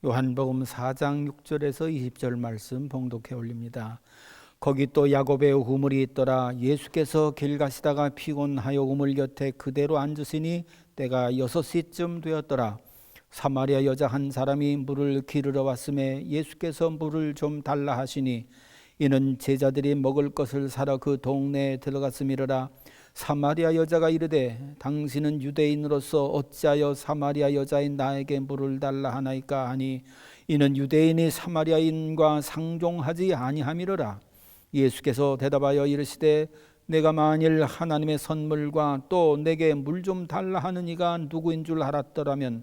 요한복음 4장 6절에서 20절 말씀 봉독해 올립니다. 거기 또 야곱의 우물이 있더라. 예수께서 길 가시다가 피곤하여 우물 곁에 그대로 앉으시니 때가 6시쯤 되었더라. 사마리아 여자 한 사람이 물을 기르러 왔음에 예수께서 물을 좀 달라 하시니 이는 제자들이 먹을 것을 사러 그 동네에 들어갔음이로라. 사마리아 여자가 이르되 당신은 유대인으로서 어찌하여 사마리아 여자인 나에게 물을 달라 하나이까 하니 이는 유대인이 사마리아인과 상종하지 아니함이로라. 예수께서 대답하여 이르시되 내가 만일 하나님의 선물과 또 내게 물 좀 달라 하는 이가 누구인 줄 알았더라면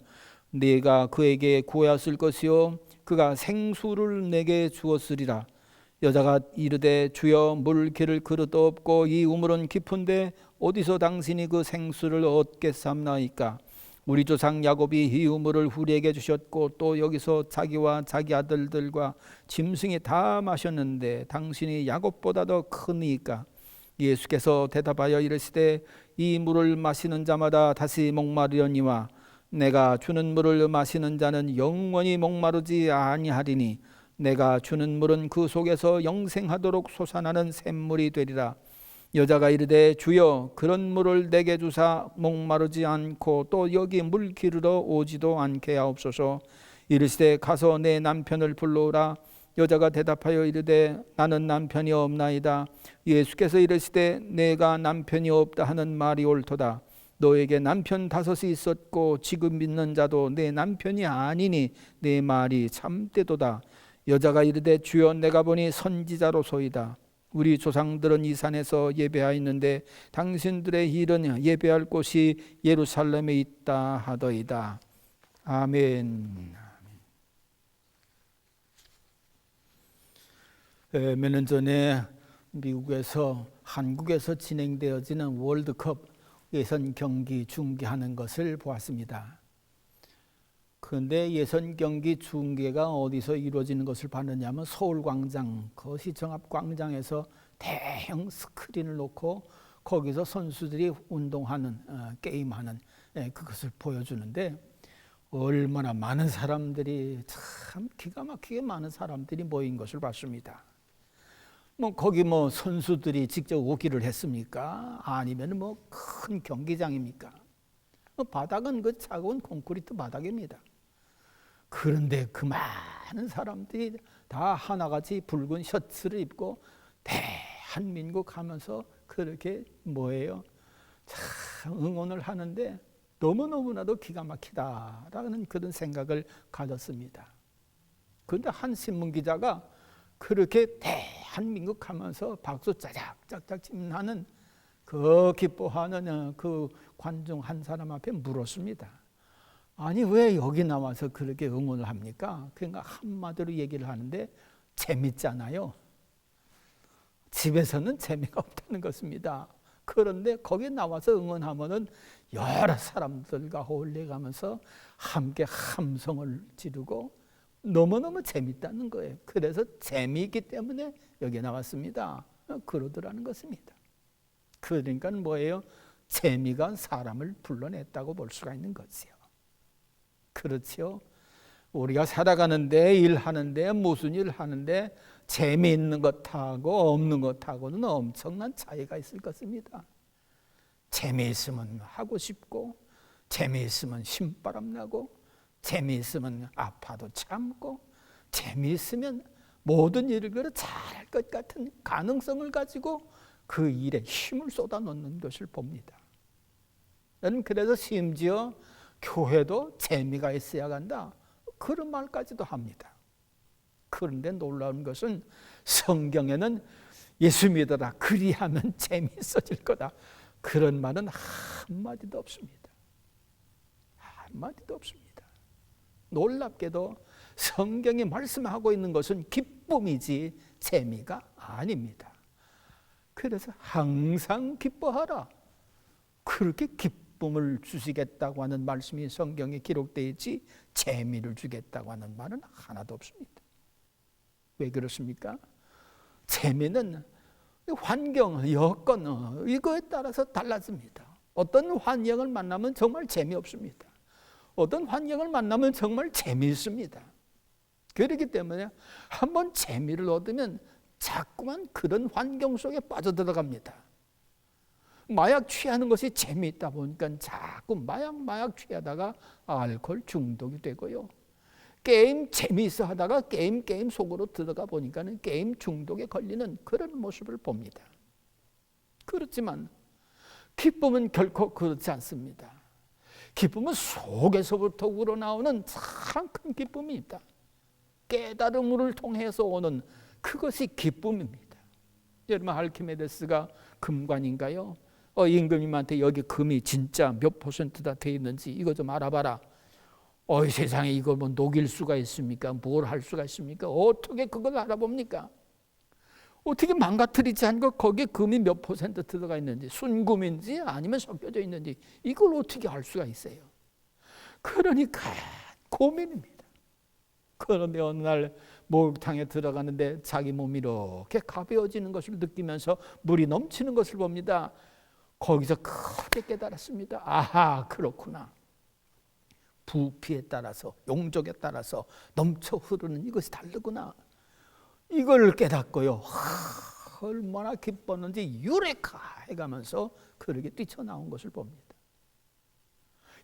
네가 그에게 구하였을 것이요 그가 생수를 내게 주었으리라. 여자가 이르되 주여 물 기를 그릇도 없고 이 우물은 깊은데 어디서 당신이 그 생수를 얻겠사옵나이까. 우리 조상 야곱이 이 우물을 우리에게 주셨고 또 여기서 자기와 자기 아들들과 짐승이 다 마셨는데 당신이 야곱보다 더 크니까. 예수께서 대답하여 이르시되 이 물을 마시는 자마다 다시 목마르려니와 내가 주는 물을 마시는 자는 영원히 목마르지 아니하리니 내가 주는 물은 그 속에서 영생하도록 솟아나는 샘물이 되리라. 여자가 이르되 주여 그런 물을 내게 주사 목마르지 않고 또 여기 물 기르러 오지도 않게 하옵소서. 이르시되 가서 내 남편을 불러오라. 여자가 대답하여 이르되 나는 남편이 없나이다. 예수께서 이르시되 내가 남편이 없다 하는 말이 옳도다. 너에게 남편 5이 있었고 지금 있는 자도 내 남편이 아니니 내 말이 참되도다. 여자가 이르되 주여 내가 보니 선지자로소이다. 우리 조상들은 이 산에서 예배하였는데 당신들의 일은 예배할 곳이 예루살렘에 있다 하더이다. 아멘. 몇 년 전에 미국에서 한국에서 진행되어지는 월드컵 예선 경기 중계하는 것을 보았습니다. 그런데 예선 경기 중계가 어디서 이루어지는 것을 봤느냐 하면 서울광장, 그 시청 앞 광장에서 대형 스크린을 놓고 거기서 선수들이 운동하는, 게임하는 그것을 보여주는데 얼마나 많은 사람들이 참 기가 막히게 많은 사람들이 모인 것을 봤습니다. 거기 선수들이 직접 오기를 했습니까? 아니면 큰 경기장입니까? 바닥은 그 차가운 콘크리트 바닥입니다. 그런데 그 많은 사람들이 다 하나같이 붉은 셔츠를 입고 대한민국 하면서 그렇게 참 응원을 하는데 너무너무나도 기가 막히다라는 그런 생각을 가졌습니다. 그런데 한 신문기자가 그렇게 대한민국 하면서 박수 짜작짜작 치는 그 기뻐하는 그 관중 한 사람 앞에 물었습니다. 아니 왜 여기 나와서 그렇게 응원을 합니까? 그러니까 한마디로 얘기를 하는데 재밌잖아요. 집에서는 재미가 없다는 것입니다. 그런데 거기 나와서 응원하면은 여러 사람들과 어울려가면서 함께 함성을 지르고 너무너무 재밌다는 거예요. 그래서 재미있기 때문에 여기 나왔습니다. 그러더라는 것입니다. 그러니까 뭐예요? 재미가 사람을 불러냈다고 볼 수가 있는 거지요. 그렇죠. 우리가 살아가는데 일하는데 무슨 일 하는데 재미있는 것하고 없는 것하고는 엄청난 차이가 있을 것입니다. 재미있으면 하고 싶고 재미있으면 신바람 나고 재미있으면 아파도 참고 재미있으면 모든 일을 잘할 것 같은 가능성을 가지고 그 일에 힘을 쏟아놓는 것을 봅니다. 저는 그래서 심지어 교회도 재미가 있어야 한다 그런 말까지도 합니다. 그런데 놀라운 것은 성경에는 예수 믿어라 그리하면 재미있어질 거다 그런 말은 한마디도 없습니다. 한마디도 없습니다. 놀랍게도 성경이 말씀하고 있는 것은 기쁨이지 재미가 아닙니다. 그래서 항상 기뻐하라 그렇게 기쁨을 주시겠다고 하는 말씀이 성경에 기록되어 있지 재미를 주겠다고 하는 말은 하나도 없습니다. 왜 그렇습니까? 재미는 환경, 여건 이거에 따라서 달라집니다. 어떤 환경을 만나면 정말 재미없습니다. 어떤 환경을 만나면 정말 재미있습니다. 그렇기 때문에 한번 재미를 얻으면 자꾸만 그런 환경 속에 빠져들어갑니다. 마약 취하는 것이 재미있다 보니까 자꾸 마약 취하다가 알코올 중독이 되고요. 게임 재미있어 하다가 게임 속으로 들어가 보니까는 게임 중독에 걸리는 그런 모습을 봅니다. 그렇지만 기쁨은 결코 그렇지 않습니다. 기쁨은 속에서부터 우러나오는 참 큰 기쁨이 있다. 깨달음을 통해서 오는 그것이 기쁨입니다. 여러분, 알키메데스가 금관인가요? 임금님한테 여기 금이 진짜 몇 %다 돼 있는지 이거 좀 알아봐라. 세상에 이거 뭐 녹일 수가 있습니까? 뭘 할 수가 있습니까? 어떻게 그걸 알아봅니까? 어떻게 망가뜨리지 않고 거기에 금이 몇 % 들어가 있는지, 순금인지 아니면 섞여져 있는지 이걸 어떻게 알 수가 있어요? 그러니까 고민입니다. 그런데 어느 날 목욕탕에 들어가는데 자기 몸이 이렇게 가벼워지는 것을 느끼면서 물이 넘치는 것을 봅니다. 거기서 크게 깨달았습니다. 아하, 그렇구나. 부피에 따라서, 용적에 따라서 넘쳐 흐르는 이것이 다르구나. 이걸 깨닫고요, 얼마나 기뻤는지 유레카 해가면서 그렇게 뛰쳐나온 것을 봅니다.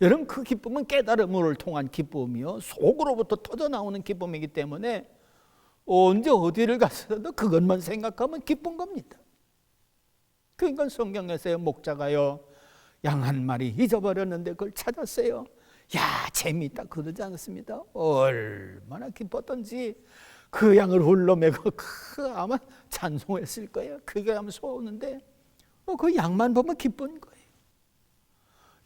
여러분, 그 기쁨은 깨달음을 통한 기쁨이요, 속으로부터 터져나오는 기쁨이기 때문에 언제 어디를 가서도 그것만 생각하면 기쁜 겁니다. 그러니까 성경에서요, 목자가요, 양 한 마리 잊어버렸는데 그걸 찾았어요. 야, 재미있다 그러지 않습니다. 얼마나 기뻤던지 그 양을 홀로매고 아마 찬송했을 거예요. 그게 하면 쏘는데 그 양만 보면 기쁜 거예요.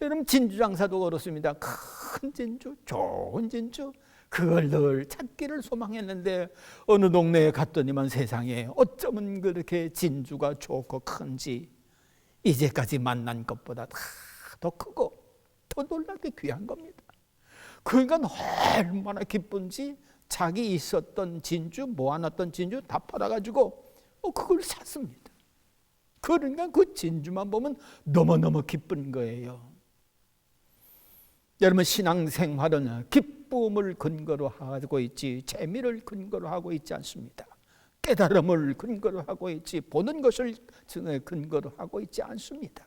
여러분, 진주 장사도 그렇습니다. 큰 진주, 좋은 진주, 그걸 늘 찾기를 소망했는데 어느 동네에 갔더니만 세상에 어쩌면 그렇게 진주가 좋고 큰지 이제까지 만난 것보다 더 크고 더 놀랍게 귀한 겁니다. 그러니까 얼마나 기쁜지 자기 있었던 진주, 모아놨던 진주 다 팔아가지고 그걸 샀습니다. 그러니까 그 진주만 보면 너무너무 기쁜 거예요. 여러분, 신앙생활은 기쁨을 근거로 하고 있지 재미를 근거로 하고 있지 않습니다. 깨달음을 근거로 하고 있지 보는 것을 근거로 하고 있지 않습니다.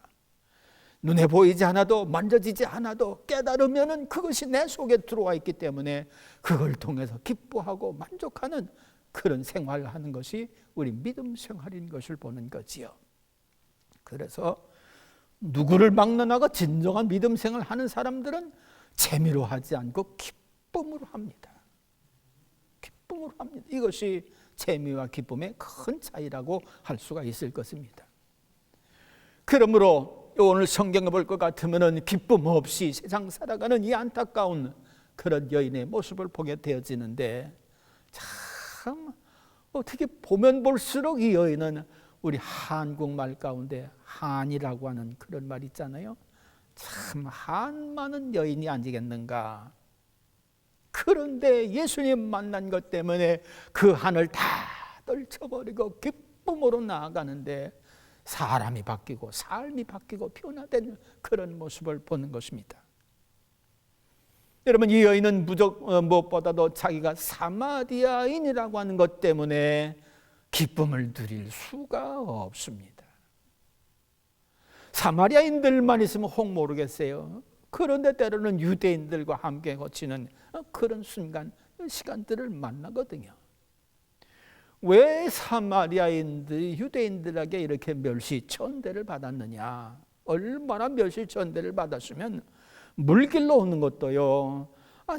눈에 보이지 않아도 만져지지 않아도 깨달으면 그것이 내 속에 들어와 있기 때문에 그걸 통해서 기뻐하고 만족하는 그런 생활을 하는 것이 우리 믿음 생활인 것을 보는 거지요. 그래서 누구를 막론하고 진정한 믿음 생활을 하는 사람들은 재미로 하지 않고 기쁨으로 합니다. 기쁨으로 합니다. 이것이 재미와 기쁨의 큰 차이라고 할 수가 있을 것입니다. 그러므로 오늘 성경을 볼 것 같으면 기쁨 없이 세상 살아가는 이 안타까운 그런 여인의 모습을 보게 되어지는데, 참 어떻게 보면 볼수록 이 여인은 우리 한국말 가운데 한이라고 하는 그런 말 있잖아요. 참 한 많은 여인이 아니겠는가. 그런데 예수님 만난 것 때문에 그 한을 다 떨쳐버리고 기쁨으로 나아가는데 사람이 바뀌고 삶이 바뀌고 변화된 그런 모습을 보는 것입니다. 여러분, 이 여인은 무엇보다도 자기가 사마리아인이라고 하는 것 때문에 기쁨을 누릴 수가 없습니다. 사마리아인들만 있으면 혹 모르겠어요. 그런데 때로는 유대인들과 함께 거치는 그런 시간들을 만나거든요. 왜 사마리아인들이 유대인들에게 이렇게 멸시천대를 받았느냐? 얼마나 멸시천대를 받았으면 물길로 오는 것도요,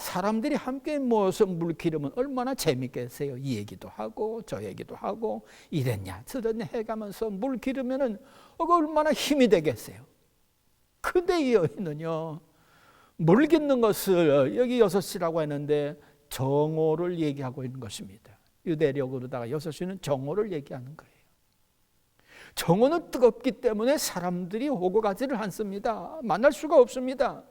사람들이 함께 모여서 물 기르면 얼마나 재밌겠어요. 이 얘기도 하고 저 얘기도 하고 이랬냐 저랬냐 해가면서 물 기르면 얼마나 힘이 되겠어요. 근데 이 여인은요, 물 깃는 것을 여기 6시라고 했는데 정오를 얘기하고 있는 것입니다. 유대력으로다가 6시는 정오를 얘기하는 거예요. 정오는 뜨겁기 때문에 사람들이 오고 가지를 않습니다. 만날 수가 없습니다.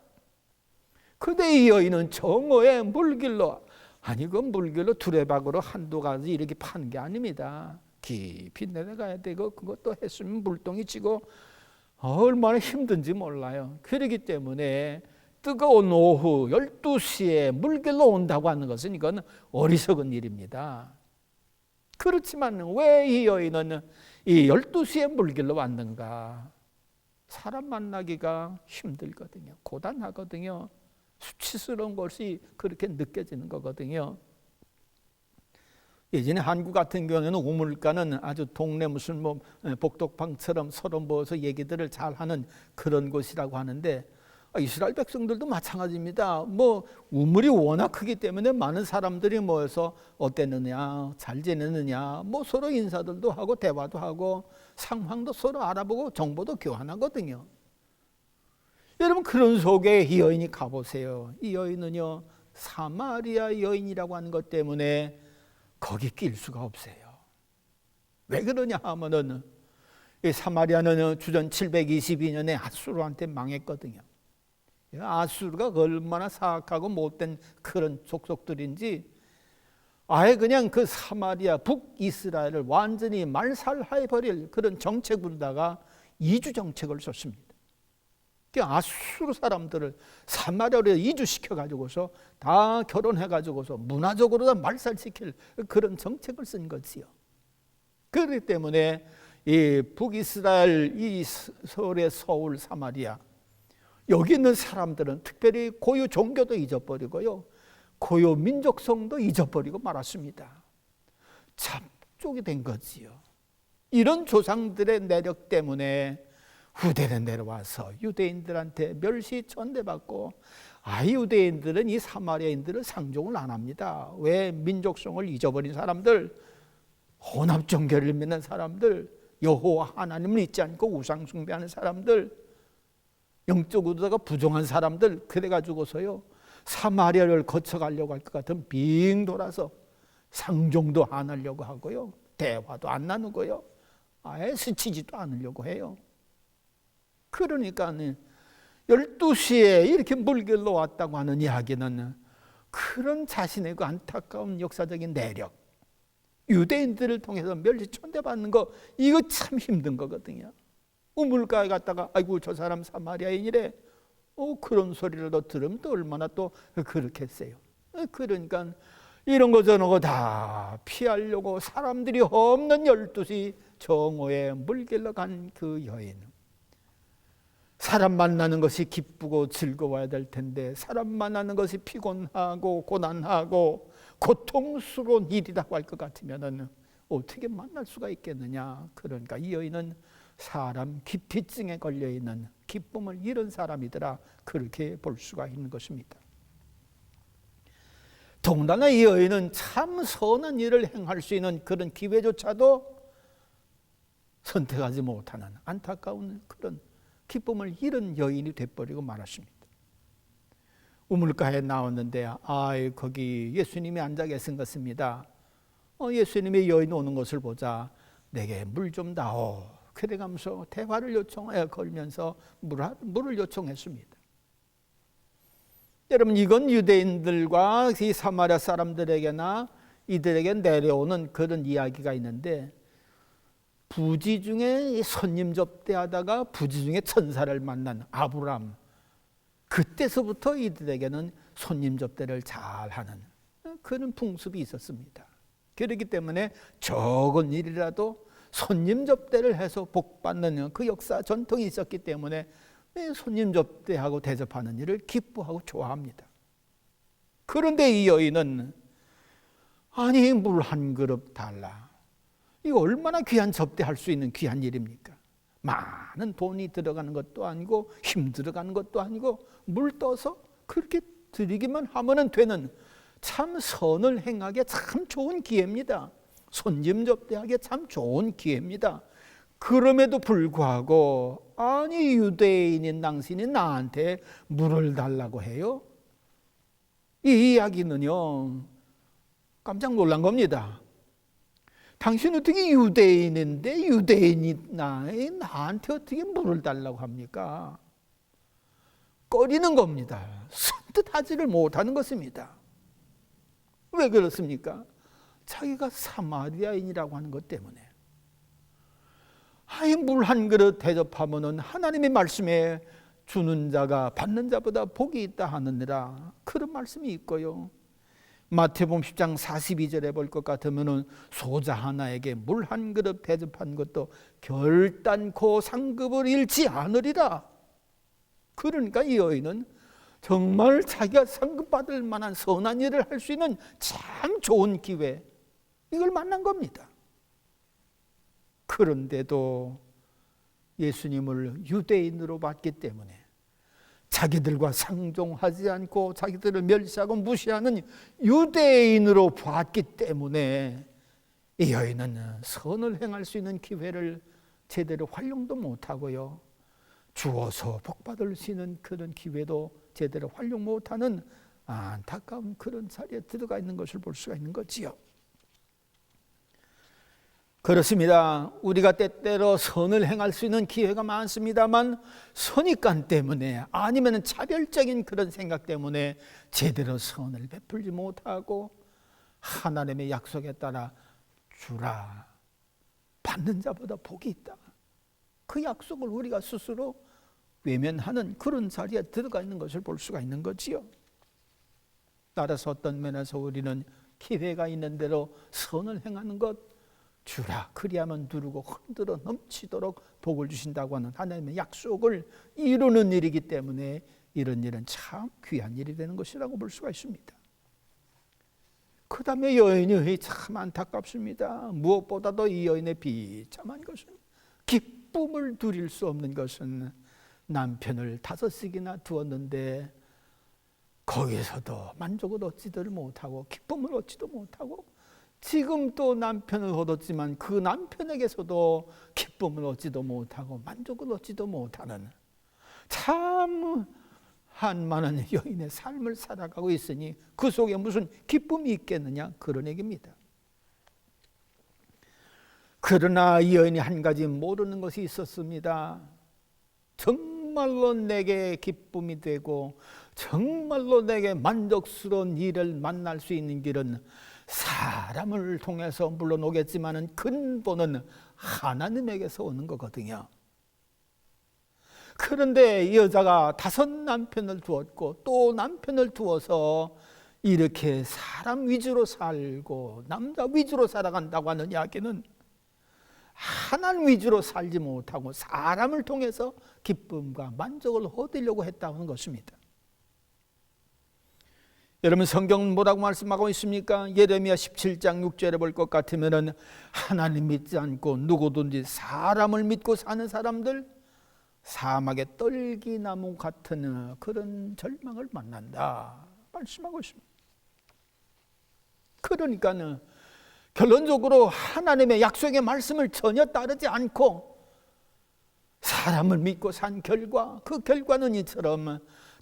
그런데 이 여인은 정오에 물길로, 아니 그 물길로 두레박으로 한두 가지 이렇게 파는 게 아닙니다. 깊이 내려가야 되고 그것도 했으면 물동이 치고 얼마나 힘든지 몰라요. 그렇기 때문에 뜨거운 오후 12시에 물길로 온다고 하는 것은 이건 어리석은 일입니다. 그렇지만 왜 이 여인은 이 12시에 물길로 왔는가? 사람 만나기가 힘들거든요. 고단하거든요. 수치스러운 것이 그렇게 느껴지는 거거든요. 예전에 한국 같은 경우에는 우물가는 아주 동네 무슨 뭐 복덕방처럼 서로 모여서 얘기들을 잘하는 그런 곳이라고 하는데, 이스라엘 백성들도 마찬가지입니다. 뭐 우물이 워낙 크기 때문에 많은 사람들이 모여서 어땠느냐, 잘 지내느냐, 뭐 서로 인사들도 하고 대화도 하고 상황도 서로 알아보고 정보도 교환하거든요. 여러분, 그런 속에 이 여인이 가보세요. 이 여인은요, 사마리아 여인이라고 하는 것 때문에 거기 낄 수가 없어요. 왜 그러냐 하면은 이 사마리아는 주전 722년에 아수르한테 망했거든요. 아수르가 얼마나 사악하고 못된 그런 족속들인지 아예 그냥 그 사마리아 북이스라엘을 완전히 말살해버릴 그런 정책으로다가 이주 정책을 썼습니다. 그 아수르 사람들을 사마리아로 이주시켜가지고서 다 결혼해가지고서 문화적으로 다 말살시킬 그런 정책을 쓴 거지요. 그렇기 때문에 이 북이스라엘 이 서울의 서울 사마리아 여기 있는 사람들은 특별히 고유 종교도 잊어버리고요, 고유 민족성도 잊어버리고 말았습니다. 잡족이 된 거지요. 이런 조상들의 내력 때문에 후대에 내려와서 유대인들한테 멸시 천대받고, 유대인들은 이 사마리아인들을 상종을 안 합니다. 왜? 민족성을 잊어버린 사람들, 혼합 종교를 믿는 사람들, 여호와 하나님을 믿지 않고 우상 숭배하는 사람들, 영적으로다가 부정한 사람들, 그래가지고서요 사마리아를 거쳐가려고 할 것 같으면 빙 돌아서 상종도 안 하려고 하고요, 대화도 안 나누고요, 아예 스치지도 않으려고 해요. 그러니까 12시에 이렇게 물길로 왔다고 하는 이야기는 그런 자신의 그 안타까운 역사적인 내력, 유대인들을 통해서 멸시천대받는 거, 이거 참 힘든 거거든요. 우물가에 갔다가 아이고 저 사람 사마리아인이래, 그런 소리라도 들으면 또 얼마나 또 그렇겠어요. 그러니까 이런 거 저런 거 다 피하려고 사람들이 없는 12시 정오에 물길로 간 그 여인, 사람 만나는 것이 기쁘고 즐거워야 될 텐데 사람 만나는 것이 피곤하고 고난하고 고통스러운 일이라고 할 것 같으면 어떻게 만날 수가 있겠느냐. 그러니까 이 여인은 사람 기피증에 걸려있는 기쁨을 잃은 사람이더라, 그렇게 볼 수가 있는 것입니다. 더군다나 이 여인은 참 선한 일을 행할 수 있는 그런 기회조차도 선택하지 못하는 안타까운 그런 기쁨을 잃은 여인이 돼버리고 말았습니다. 우물가에 나왔는데 거기 예수님이 앉아 계신 것입니다. 예수님이 여인 오는 것을 보자 내게 물 좀 다오, 그래가면서 대화를 걸면서 물을 요청했습니다. 여러분, 이건 유대인들과 이 사마리아 사람들에게나 이들에게 내려오는 그런 이야기가 있는데, 부지 중에 손님 접대하다가 부지 중에 천사를 만난 아브람, 그때서부터 이들에게는 손님 접대를 잘하는 그런 풍습이 있었습니다. 그렇기 때문에 적은 일이라도 손님 접대를 해서 복받는 그 역사 전통이 있었기 때문에 손님 접대하고 대접하는 일을 기뻐하고 좋아합니다. 그런데 이 여인은 물 한 그릇 달라, 이거 얼마나 귀한 접대할 수 있는 귀한 일입니까? 많은 돈이 들어가는 것도 아니고 힘 들어가는 것도 아니고 물 떠서 그렇게 드리기만 하면 되는 참 선을 행하기에 참 좋은 기회입니다. 손님 접대하기에 참 좋은 기회입니다. 그럼에도 불구하고 유대인인 당신이 나한테 물을 달라고 해요? 이 이야기는요 깜짝 놀란 겁니다. 당신 어떻게 유대인인데 유대인이 나한테 어떻게 물을 달라고 합니까? 꺼리는 겁니다. 선뜻 하지를 못하는 것입니다. 왜 그렇습니까? 자기가 사마리아인이라고 하는 것 때문에. 물 한 그릇 대접하면은 하나님의 말씀에 주는 자가 받는 자보다 복이 있다 하느니라, 그런 말씀이 있고요. 마태복음 10장 42절에 볼 것 같으면 소자 하나에게 물 한 그릇 대접한 것도 결단코 상급을 잃지 않으리라. 그러니까 이 여인은 정말 자기가 상급받을 만한 선한 일을 할 수 있는 참 좋은 기회, 이걸 만난 겁니다. 그런데도 예수님을 유대인으로 봤기 때문에, 자기들과 상종하지 않고 자기들을 멸시하고 무시하는 유대인으로 봤기 때문에 이 여인은 선을 행할 수 있는 기회를 제대로 활용도 못하고요, 주어서 복받을 수 있는 그런 기회도 제대로 활용 못하는 안타까운 그런 자리에 들어가 있는 것을 볼 수가 있는 거지요. 그렇습니다. 우리가 때때로 선을 행할 수 있는 기회가 많습니다만 선입관 때문에, 아니면 차별적인 그런 생각 때문에 제대로 선을 베풀지 못하고 하나님의 약속에 따라 주라, 받는 자보다 복이 있다, 그 약속을 우리가 스스로 외면하는 그런 자리에 들어가 있는 것을 볼 수가 있는 거지요. 따라서 어떤 면에서 우리는 기회가 있는 대로 선을 행하는 것, 주라, 그리하면 누르고 흔들어 넘치도록 복을 주신다고 하는 하나님의 약속을 이루는 일이기 때문에 이런 일은 참 귀한 일이 되는 것이라고 볼 수가 있습니다. 그 다음에 여인이 참 안타깝습니다. 무엇보다도 이 여인의 비참한 것은, 기쁨을 누릴 수 없는 것은, 남편을 5씩이나 두었는데 거기서도 만족을 얻지를 못하고 기쁨을 얻지도 못하고, 지금 또 남편을 얻었지만 그 남편에게서도 기쁨을 얻지도 못하고 만족을 얻지도 못하는 참 한많은 여인의 삶을 살아가고 있으니 그 속에 무슨 기쁨이 있겠느냐, 그런 얘기입니다. 그러나 이 여인이 한 가지 모르는 것이 있었습니다. 정말로 내게 기쁨이 되고 정말로 내게 만족스러운 일을 만날 수 있는 길은 사람을 통해서 물론 오겠지만 근본은 하나님에게서 오는 거거든요. 그런데 이 여자가 5 남편을 두었고 또 남편을 두어서 이렇게 사람 위주로 살고 남자 위주로 살아간다고 하는 이야기는 하나님 위주로 살지 못하고 사람을 통해서 기쁨과 만족을 얻으려고 했다는 것입니다. 여러분, 성경은 뭐라고 말씀하고 있습니까? 예레미야 17장 6절에 볼 것 같으면 하나님 믿지 않고 누구든지 사람을 믿고 사는 사람들 사막의 떨기나무 같은 그런 절망을 만난다 말씀하고 있습니다. 그러니까는 결론적으로 하나님의 약속의 말씀을 전혀 따르지 않고 사람을 믿고 산 결과, 그 결과는 이처럼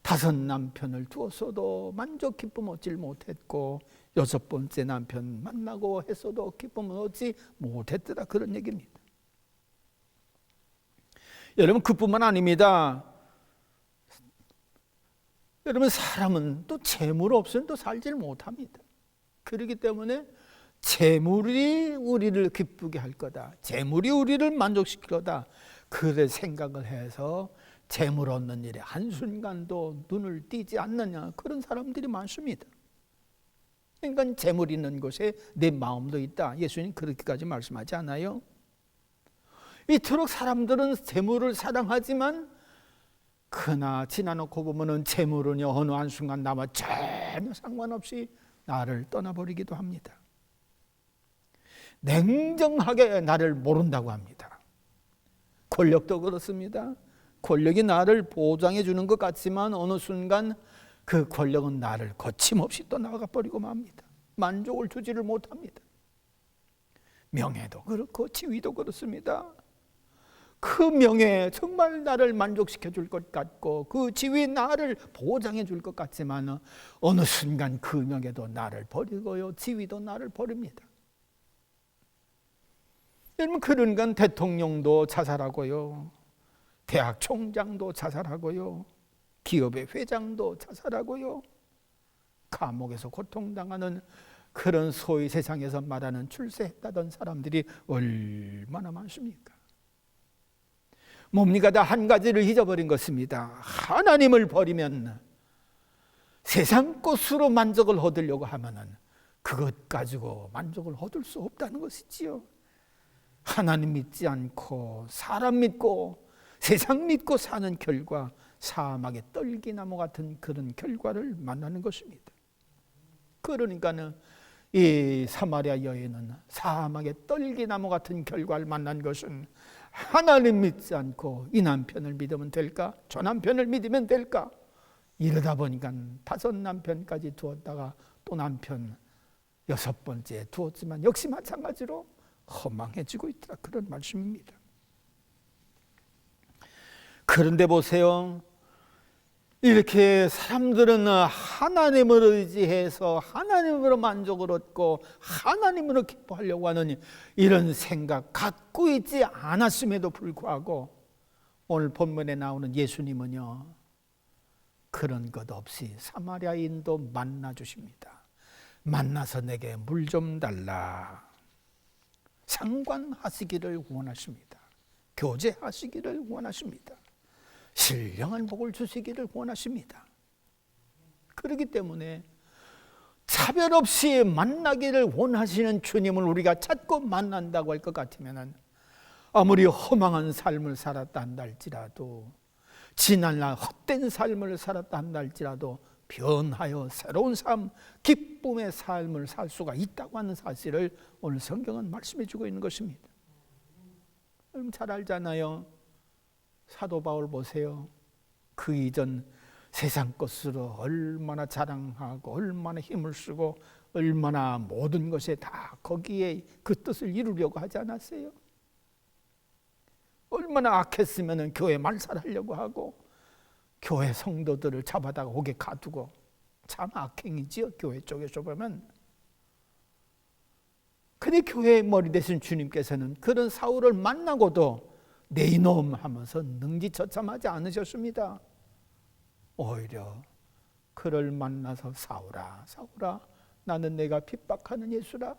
5 남편을 두었어도 만족 기쁨 얻지 못했고 6번째 남편 만나고 했어도 기쁨을 얻지 못했더라, 그런 얘기입니다. 여러분, 그뿐만 아닙니다. 여러분, 사람은 또 재물 없으면 또 살질 못합니다. 그렇기 때문에 재물이 우리를 기쁘게 할 거다, 재물이 우리를 만족시킬 거다, 그래 생각을 해서 재물 얻는 일에 한순간도 눈을 띄지 않느냐, 그런 사람들이 많습니다. 그러니까 재물 있는 곳에 내 마음도 있다, 예수님 그렇게까지 말씀하지 않아요? 이토록 사람들은 재물을 사랑하지만 그러나 지나놓고 보면은 재물은요 어느 한순간 나와 전혀 상관없이 나를 떠나버리기도 합니다. 냉정하게 나를 모른다고 합니다. 권력도 그렇습니다. 권력이 나를 보장해 주는 것 같지만 어느 순간 그 권력은 나를 거침없이 떠나가 버리고 맙니다. 만족을 주지를 못합니다. 명예도 그렇고 지위도 그렇습니다. 그 명예 정말 나를 만족시켜 줄 것 같고 그 지위 나를 보장해 줄 것 같지만 어느 순간 그 명예도 나를 버리고요, 지위도 나를 버립니다. 여러분, 그러니까 대통령도 자살하고요, 대학 총장도 자살하고요, 기업의 회장도 자살하고요, 감옥에서 고통당하는 그런 소위 세상에서 말하는 출세했다던 사람들이 얼마나 많습니까? 뭡니까? 다 한 가지를 잊어버린 것입니다. 하나님을 버리면 세상 것으로 만족을 얻으려고 하면은 그것 가지고 만족을 얻을 수 없다는 것이지요. 하나님 믿지 않고 사람 믿고 세상 믿고 사는 결과 사막의 떨기나무 같은 그런 결과를 만나는 것입니다. 그러니까는 이 사마리아 여인은 사막의 떨기나무 같은 결과를 만난 것은 하나님 믿지 않고 이 남편을 믿으면 될까? 저 남편을 믿으면 될까? 이러다 보니까 5 남편까지 두었다가 또 남편 6번째 두었지만 역시 마찬가지로 허망해지고 있다. 그런 말씀입니다. 그런데 보세요. 이렇게 사람들은 하나님을 의지해서 하나님으로 만족을 얻고 하나님으로 기뻐하려고 하는 이런 생각 갖고 있지 않았음에도 불구하고 오늘 본문에 나오는 예수님은요, 그런 것 없이 사마리아인도 만나 주십니다. 만나서 내게 물 좀 달라. 상관하시기를 원하십니다. 교제하시기를 원하십니다. 신령한 복을 주시기를 원하십니다. 그렇기 때문에 차별 없이 만나기를 원하시는 주님을 우리가 찾고 만난다고 할 것 같으면 아무리 허망한 삶을 살았다 한다 할지라도, 지난날 헛된 삶을 살았다 한다 할지라도 변하여 새로운 삶, 기쁨의 삶을 살 수가 있다고 하는 사실을 오늘 성경은 말씀해 주고 있는 것입니다. 여러분 잘 알잖아요. 사도 바울 보세요. 그 이전 세상 것으로 얼마나 자랑하고 얼마나 힘을 쓰고 얼마나 모든 것에 다 거기에 그 뜻을 이루려고 하지 않았어요? 얼마나 악했으면 교회 말살하려고 하고 교회 성도들을 잡아다가 옥에 가두고, 참 악행이지요, 교회 쪽에서 보면. 근데 교회의 머리 되신 주님께서는 그런 사울을 만나고도 내 이놈 하면서 능지처참하지 않으셨습니다. 오히려 그를 만나서 사울아, 사울아, 나는 내가 핍박하는 예수라.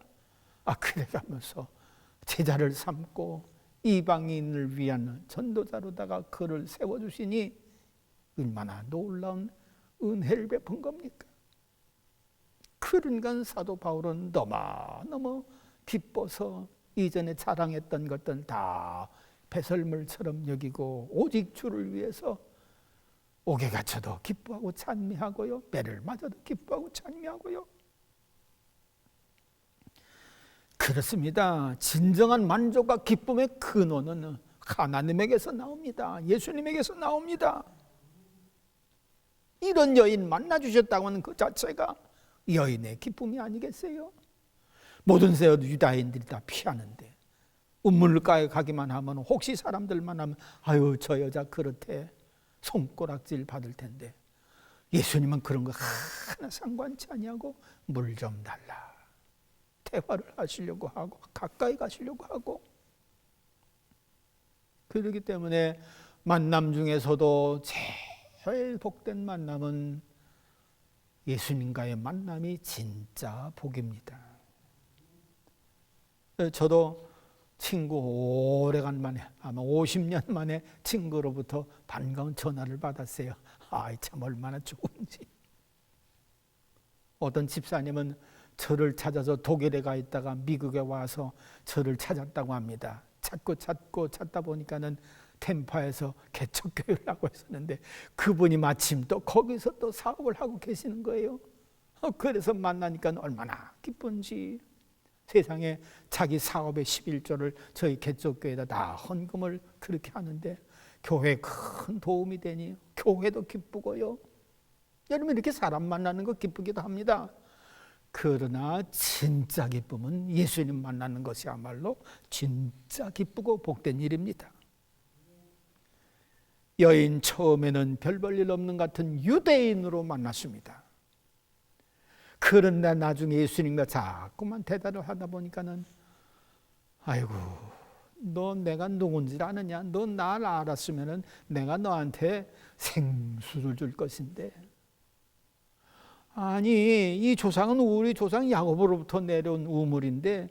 그래가면서 제자를 삼고 이방인을 위한 전도자로다가 그를 세워주시니 얼마나 놀라운 은혜를 베푼 겁니까? 그러니까 사도 바울은 너무너무 기뻐서 이전에 자랑했던 것들 다 배설물처럼 여기고 오직 주를 위해서 옥에 갇혀도 기뻐하고 찬미하고요, 배를 맞아도 기뻐하고 찬미하고요. 그렇습니다. 진정한 만족과 기쁨의 근원은 하나님에게서 나옵니다. 예수님에게서 나옵니다. 이런 여인 만나주셨다고 하는 그 자체가 여인의 기쁨이 아니겠어요? 모든 유다인들이 다 피하는데 우물가에 가기만 하면, 혹시 사람들만 하면 아유 저 여자 그렇대 손가락질 받을 텐데, 예수님은 그런 거 하나 상관치 아니하고 물 좀 달라. 대화를 하시려고 하고 가까이 가시려고 하고. 그렇기 때문에 만남 중에서도 제일 복된 만남은 예수님과의 만남이 진짜 복입니다. 저도 친구 오래간 만에, 아마 50년 만에 친구로부터 반가운 전화를 받았어요. 참 얼마나 좋은지. 어떤 집사님은 저를 찾아서 독일에 가 있다가 미국에 와서 저를 찾았다고 합니다. 찾다 보니까는 템파에서 개척교회를 하고 있었는데 그분이 마침 또 거기서 또 사업을 하고 계시는 거예요. 그래서 만나니까 얼마나 기쁜지. 세상에 자기 사업의 11조를 저희 개척교회에다 다 헌금을 그렇게 하는데 교회에 큰 도움이 되니 교회도 기쁘고요. 여러분 이렇게 사람 만나는 거 기쁘기도 합니다. 그러나 진짜 기쁨은 예수님 만나는 것이야말로 진짜 기쁘고 복된 일입니다. 여인 처음에는 별 볼 일 없는 같은 유대인으로 만났습니다. 그런데 나중에 예수님과 자꾸만 대화를 하다 보니까는 아이고 너 내가 누군지 아느냐? 너 날 알았으면은 내가 너한테 생수를 줄 것인데, 아니 이 조상은 우리 조상 야곱으로부터 내려온 우물인데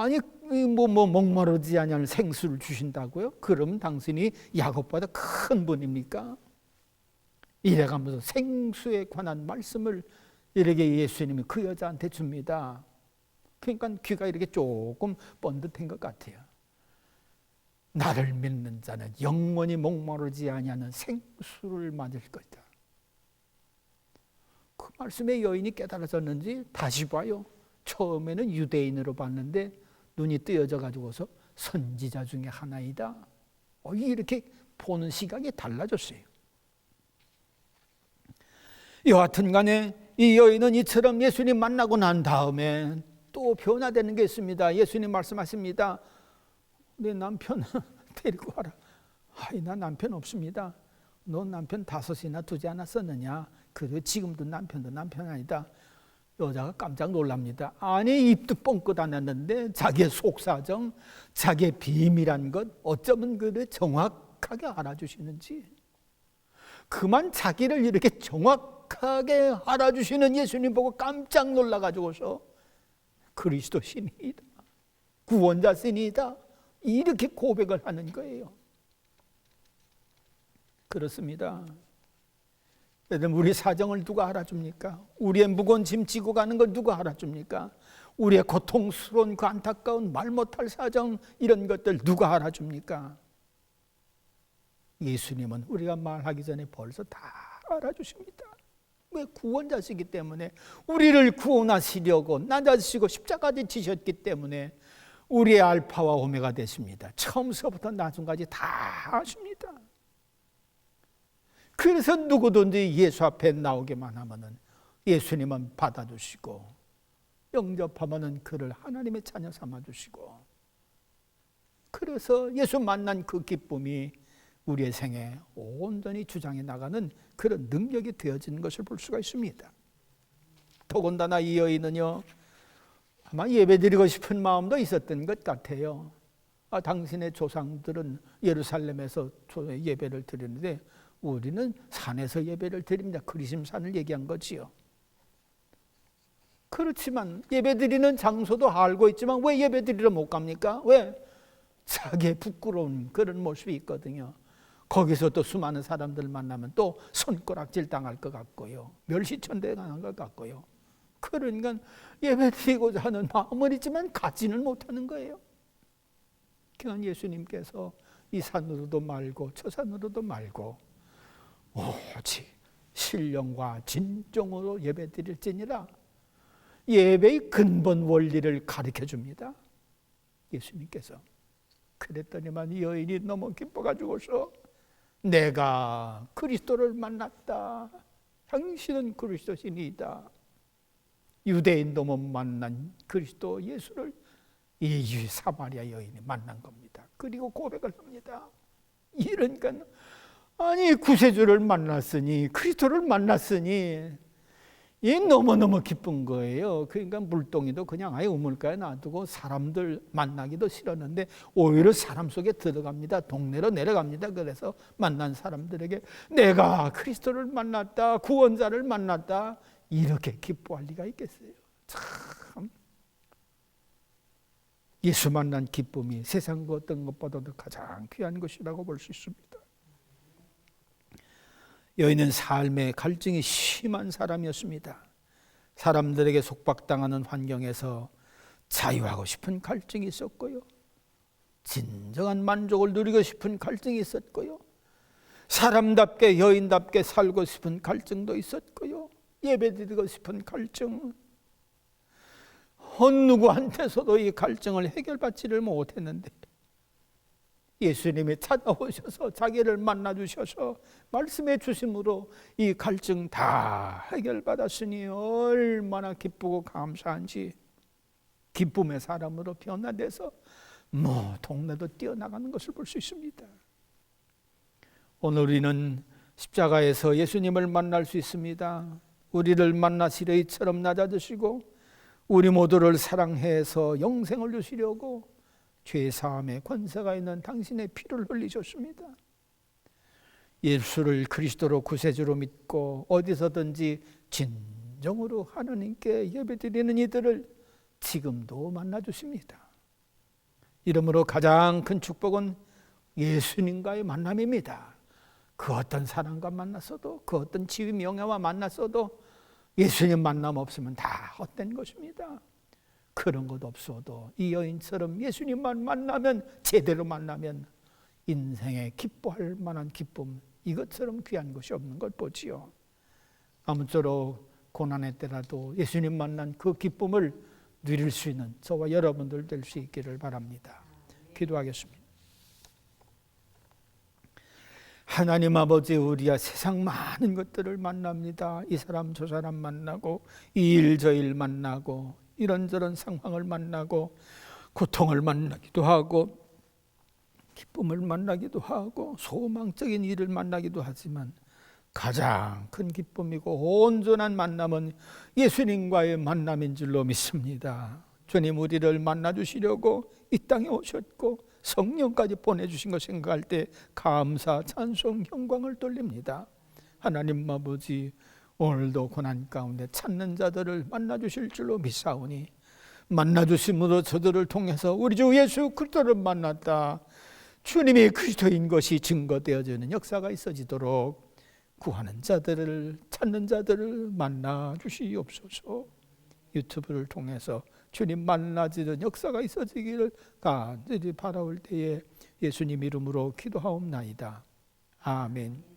아니 목마르지 아니하는 생수를 주신다고요? 그럼 당신이 야곱보다 큰 분입니까? 이래가면서 생수에 관한 말씀을 이렇게 예수님이 그 여자한테 줍니다. 그러니까 귀가 이렇게 조금 번듯한 것 같아요. 나를 믿는 자는 영원히 목마르지 아니하는 생수를 맞을 것이다. 그 말씀에 여인이 깨달아졌는지 다시 봐요. 처음에는 유대인으로 봤는데 눈이 뜨여져 가지고서 선지자 중에 하나이다. 이렇게 보는 시각이 달라졌어요. 여하튼 간에 이 여인은 이처럼 예수님 만나고 난 다음에 또 변화되는 게 있습니다. 예수님 말씀하십니다. 내 남편 데리고 와라. 나 남편 없습니다. 너 남편 5이나 두지 않았었느냐? 그래 지금도 남편도 남편 아니다. 여자가 깜짝 놀랍니다. 아니 입도 뻥끗 안 했는데 자기의 속사정, 자기의 비밀한 것 어쩌면 그래 정확하게 알아주시는지. 그만 자기를 이렇게 정확하게 알아주시는 예수님 보고 깜짝 놀라가지고서 그리스도 신이다, 구원자 신이다, 이렇게 고백을 하는 거예요. 그렇습니다. 여러분, 우리 사정을 누가 알아줍니까? 우리의 무거운 짐 지고 가는 걸 누가 알아줍니까? 우리의 고통스러운 그 안타까운 말 못할 사정, 이런 것들 누가 알아줍니까? 예수님은 우리가 말하기 전에 벌써 다 알아주십니다. 왜? 구원자시기 때문에, 우리를 구원하시려고 낮아지시고 십자가에 지셨기 때문에 우리의 알파와 오메가 되십니다. 처음서부터 나중까지 다 아십니다. 그래서 누구든지 예수 앞에 나오기만 하면은 예수님은 받아주시고, 영접하면은 그를 하나님의 자녀 삼아주시고, 그래서 예수 만난 그 기쁨이 우리의 생에 온전히 주장해 나가는 그런 능력이 되어지는 것을 볼 수가 있습니다. 더군다나 이 여인은요, 아마 예배드리고 싶은 마음도 있었던 것 같아요. 당신의 조상들은 예루살렘에서 예배를 드리는데 우리는 산에서 예배를 드립니다. 그리심산을 얘기한 거지요. 그렇지만 예배드리는 장소도 알고 있지만 왜 예배드리러 못 갑니까? 왜? 자기의 부끄러운 그런 모습이 있거든요. 거기서 또 수많은 사람들 만나면 또 손가락질 당할 것 같고요, 멸시천대 당할 것 같고요. 그러니까 예배드리고자 하는 마음은 있지만 가지는 못하는 거예요. 그러니까 예수님께서 이 산으로도 말고 저 산으로도 말고 오직 신령과 진정으로 예배드릴지니라, 예배의 근본 원리를 가르쳐 줍니다, 예수님께서. 그랬더니만 이 여인이 너무 기뻐가지고서 내가 그리스도를 만났다, 당신은 그리스도 신이다. 유대인도 못 만난 그리스도 예수를 이 사마리아 여인이 만난 겁니다. 그리고 고백을 합니다. 이러니까 아니 구세주를 만났으니, 그리스도를 만났으니 이 너무너무 기쁜 거예요. 그러니까 물동이도 그냥 아예 우물가에 놔두고 사람들 만나기도 싫었는데 오히려 사람 속에 들어갑니다. 동네로 내려갑니다. 그래서 만난 사람들에게 내가 그리스도를 만났다, 구원자를 만났다, 이렇게 기뻐할 리가 있겠어요? 참, 예수 만난 기쁨이 세상 그 어떤 것보다도 가장 귀한 것이라고 볼 수 있습니다. 여인은 삶의 갈증이 심한 사람이었습니다. 사람들에게 속박당하는 환경에서 자유하고 싶은 갈증이 있었고요, 진정한 만족을 누리고 싶은 갈증이 있었고요, 사람답게 여인답게 살고 싶은 갈증도 있었고요, 예배드리고 싶은 갈증, 어느 누구한테서도 이 갈증을 해결받지를 못했는데 예수님이 찾아오셔서 자기를 만나주셔서 말씀해 주심으로 이 갈증 다 해결받았으니 얼마나 기쁘고 감사한지, 기쁨의 사람으로 변화돼서 동네도 뛰어나가는 것을 볼 수 있습니다. 오늘 우리는 십자가에서 예수님을 만날 수 있습니다. 우리를 만나시려 이처럼 낮아지시고 우리 모두를 사랑해서 영생을 주시려고 죄사함의 권세가 있는 당신의 피를 흘리셨습니다. 예수를 그리스도로 구세주로 믿고 어디서든지 진정으로 하나님께 예배드리는 이들을 지금도 만나주십니다. 이러므로 가장 큰 축복은 예수님과의 만남입니다. 그 어떤 사람과 만났어도, 그 어떤 지위 명예와 만났어도 예수님 만남 없으면 다 헛된 것입니다. 그런 것 없어도 이 여인처럼 예수님만 만나면, 제대로 만나면 인생에 기뻐할 만한 기쁨, 이것처럼 귀한 것이 없는 걸 보지요. 아무쪼록 고난의 때라도 예수님 만난 그 기쁨을 누릴 수 있는 저와 여러분들 될 수 있기를 바랍니다. 기도하겠습니다. 하나님 아버지, 우리야 세상 많은 것들을 만납니다. 이 사람 저 사람 만나고, 이 일 저 일 만나고, 이런저런 상황을 만나고, 고통을 만나기도 하고, 기쁨을 만나기도 하고, 소망적인 일을 만나기도 하지만 가장 큰 기쁨이고 온전한 만남은 예수님과의 만남인 줄로 믿습니다. 주님, 우리를 만나주시려고 이 땅에 오셨고 성령까지 보내주신 것 생각할 때 감사, 찬송, 영광을 돌립니다. 하나님 아버지, 오늘도 고난 가운데 찾는 자들을 만나주실 줄로 믿사오니, 만나주심으로 저들을 통해서 우리 주 예수 그리스도를 만났다, 주님이 그리스도인 것이 증거되어지는 역사가 있어지도록 구하는 자들을, 찾는 자들을 만나 주시옵소서. 유튜브를 통해서 주님 만나지는 역사가 있어지기를 간절히 바라올 때에 예수님 이름으로 기도하옵나이다. 아멘.